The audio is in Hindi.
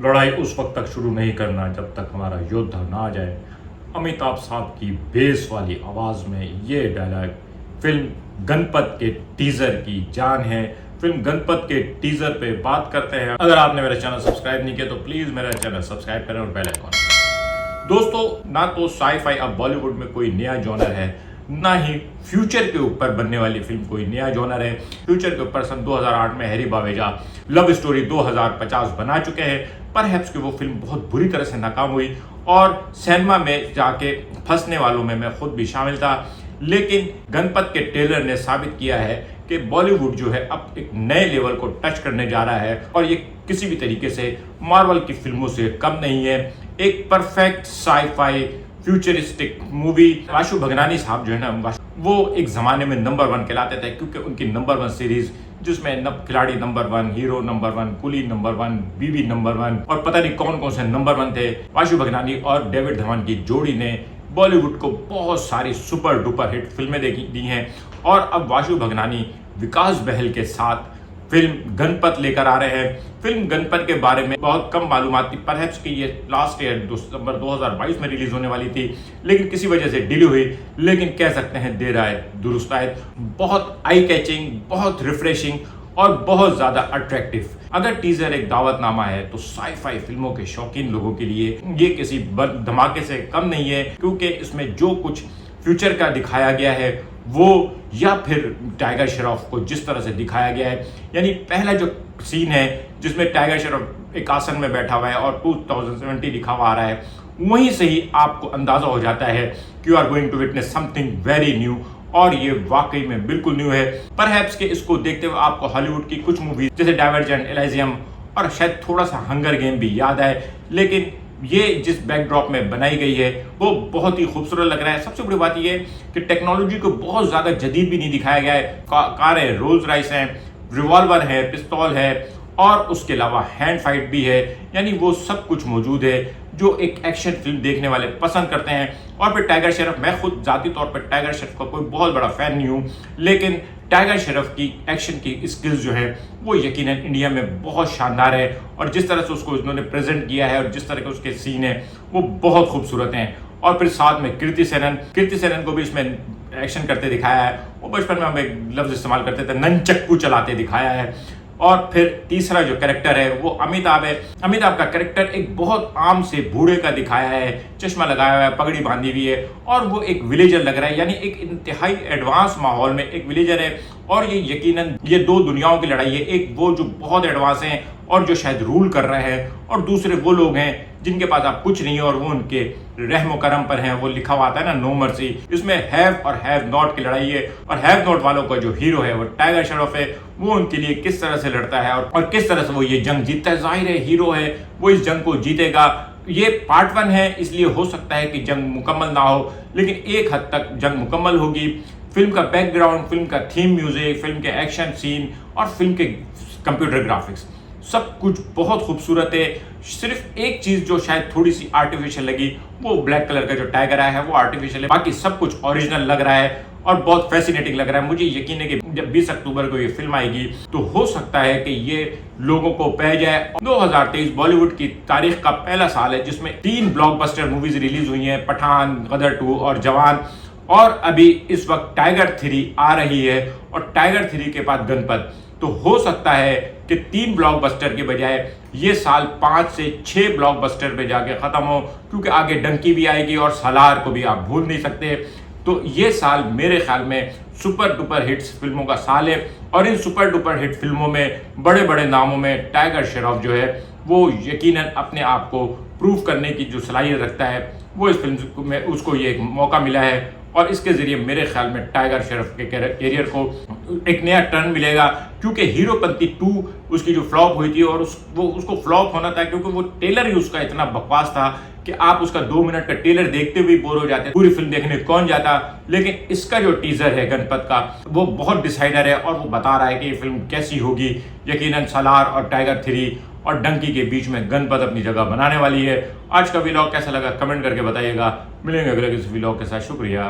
लड़ाई उस वक्त तक शुरू नहीं करना जब तक हमारा योद्धा ना आ जाए। अमिताभ साहब की बेस वाली आवाज़ में ये डायलॉग फिल्म गणपत के टीज़र की जान है। फिल्म गणपत के टीज़र पे बात करते हैं। अगर आपने मेरा चैनल सब्सक्राइब नहीं किया तो प्लीज़ मेरा चैनल सब्सक्राइब करें और बेल आइकॉन। दोस्तों, ना तो साई-फाई अब बॉलीवुड में कोई नया जॉनर है, ना ही फ्यूचर के ऊपर बनने वाली फिल्म कोई नया जॉनर है। फ्यूचर के ऊपर सन 2008 में हैरी बावेजा लव स्टोरी 2050 बना चुके हैं। परहैप्स कि वो फिल्म बहुत बुरी तरह से नाकाम हुई और सिनेमा में जाके फंसने वालों में मैं खुद भी शामिल था। लेकिन गणपत के ट्रेलर ने साबित किया है कि बॉलीवुड जो है अब एक नए लेवल को टच करने जा रहा है और ये किसी भी तरीके से मार्वल की फिल्मों से कम नहीं है। एक perfect sci-fi futuristic movie. Vashu Bhagnani साहब जो है ना, वो एक ज़माने में नंबर 1 कहलाते थे क्योंकि उनकी नंबर 1 सीरीज़ जिसमें खिलाड़ी नंबर 1, हीरो नंबर 1, कुली नंबर 1, बीबी नंबर 1 और पता नहीं कौन कौन से नंबर 1 थे। वाशु भगनानी और डेविड धवन की जोड़ी ने बॉलीवुड को बहुत सारी सुपर डुपर हिट फिल्में दी हैं और अब वाशु भगनानी विकास बहल के साथ फिल्म गणपत लेकर आ रहे हैं। फिल्म गणपत के बारे में बहुत कम मालूमात थी। परहैप्स कि ये लास्ट ईयर दिसंबर 2022 में रिलीज होने वाली थी, लेकिन किसी वजह से डिले हुई। लेकिन कह सकते हैं देर आए दुरुस्त आए। बहुत आई कैचिंग, बहुत रिफ्रेशिंग और बहुत ज़्यादा अट्रैक्टिव। अगर टीजर एक दावतनामा है तो साई-फाई फिल्मों के शौकीन लोगों के लिए ये किसी धमाके से कम नहीं है, क्योंकि इसमें जो कुछ फ्यूचर का दिखाया गया है वो, या फिर टाइगर श्रॉफ को जिस तरह से दिखाया गया है, यानी पहला जो सीन है जिसमें टाइगर श्रॉफ एक आसन में बैठा हुआ है और 2070 लिखा हुआ आ रहा है, वहीं से ही आपको अंदाजा हो जाता है कि you are going to witness something very new. और ये वाकई में बिल्कुल न्यू है। परहैप्स कि इसको देखते हुए आपको हॉलीवुड की कुछ मूवी जैसे डाइवर्जेंट, एलिजियम और शायद थोड़ा सा हंगर गेम भी याद आए, लेकिन ये जिस बैकड्रॉप में बनाई गई है वो बहुत ही खूबसूरत लग रहा है। सबसे बड़ी बात यह है कि टेक्नोलॉजी को बहुत ज़्यादा जदीद भी नहीं दिखाया गया है। कार है, रोल्स रॉयस है, रिवॉल्वर है, पिस्तौल है और उसके अलावा हैंड फाइट भी है, यानी वो सब कुछ मौजूद है जो एक एक्शन फिल्म देखने वाले पसंद करते हैं। और फिर टाइगर श्रॉफ, मैं खुद जाती तौर पर टाइगर श्रॉफ का कोई बहुत बड़ा फैन नहीं हूँ, लेकिन टाइगर श्रॉफ की एक्शन की स्किल्स जो है वो यकीनन इंडिया में बहुत शानदार है और जिस तरह से उसको उन्होंने प्रेजेंट किया है और जिस तरह के उसके सीन है वो बहुत खूबसूरत हैं। और फिर साथ में कीर्ति सेनन को भी इसमें एक्शन करते दिखाया है। वो बचपन में हम एक लफ्ज़ इस्तेमाल करते थे, ननचक्कू चलाते दिखाया है। और फिर तीसरा जो कैरेक्टर है वो अमिताभ है। अमिताभ का कैरेक्टर एक बहुत आम से बूढ़े का दिखाया है, चश्मा लगाया हुआ है, पगड़ी बांधी हुई है और वो एक विलेजर लग रहा है, यानी एक इंतहाई एडवांस माहौल में एक विलेजर है। और ये यकीनन ये दो दुनियाओं की लड़ाई है, एक वो जो बहुत एडवांस हैं और जो शायद रूल कर रहे हैं, और दूसरे वो लोग हैं जिनके पास आप कुछ नहीं है और वो उनके रहम करम पर हैं। वो लिखा हुआ आता है ना, नो मर्सी। इसमें हैव और हैव नॉट की लड़ाई है और हैव नॉट वालों का जो हीरो है वो टाइगर श्रॉफ है। वो उनके लिए किस तरह से लड़ता है और किस तरह से वो ये जंग जीतता है। जाहिर है हीरो है, वो इस जंग को जीतेगा। ये पार्ट 1 है, इसलिए हो सकता है कि जंग मुकम्मल ना हो, लेकिन एक हद तक जंग मुकम्मल होगी। फिल्म का बैकग्राउंड, फिल्म का थीम म्यूजिक, फिल्म के एक्शन सीन और फिल्म के कंप्यूटर ग्राफिक्स सब कुछ बहुत खूबसूरत है। सिर्फ एक चीज़ जो शायद थोड़ी सी आर्टिफिशियल लगी, वो ब्लैक कलर का जो टाइगर आया है वो आर्टिफिशियल है, बाकी सब कुछ ओरिजिनल लग रहा है और बहुत फैसिनेटिंग लग रहा है। मुझे यकीन है कि जब 20 अक्टूबर को ये फिल्म आएगी तो हो सकता है कि ये लोगों को पह जाए। 2023 बॉलीवुड की तारीख का पहला साल है जिसमें 3 ब्लॉकबस्टर मूवीज रिलीज हुई हैं, पठान, गदर 2 और जवान। और अभी इस वक्त टाइगर 3 आ रही है और टाइगर 3 के बाद गणपत। तो हो सकता है कि 3 ब्लॉकबस्टर के बजाय ये साल 5 से 6 ब्लॉकबस्टर पे जाके ख़त्म हो, क्योंकि आगे डंकी भी आएगी और सालार को भी आप भूल नहीं सकते। तो ये साल मेरे ख्याल में सुपर डुपर हिट्स फिल्मों का साल है और इन सुपर डुपर हिट फिल्मों में बड़े बड़े नामों में टाइगर श्रॉफ जो है वो यकीनन अपने आप को प्रूव करने की जो सलाहियत रखता है, वो इस फिल्म में उसको ये एक मौका मिला है। और इसके ज़रिए मेरे ख्याल में टाइगर श्रॉफ के कैरियर को एक नया टर्न मिलेगा, क्योंकि हीरोपंती 2 उसकी जो फ्लॉप हुई थी और उसको फ्लॉप होना था क्योंकि वो ट्रेलर ही उसका इतना बकवास था कि आप उसका 2 मिनट का ट्रेलर देखते हुए बोर हो जाते, पूरी फिल्म देखने कौन जाता। लेकिन इसका जो टीजर है गणपत का वो बहुत डिसाइडर है और वो बता रहा है कि ये फिल्म कैसी होगी। यकीनन सालार और टाइगर 3 और डंकी के बीच में गणपत अपनी जगह बनाने वाली है। आज का व्लॉग कैसा लगा कमेंट करके बताइएगा। मिलेंगे अगले किसी व्लॉग के साथ। शुक्रिया।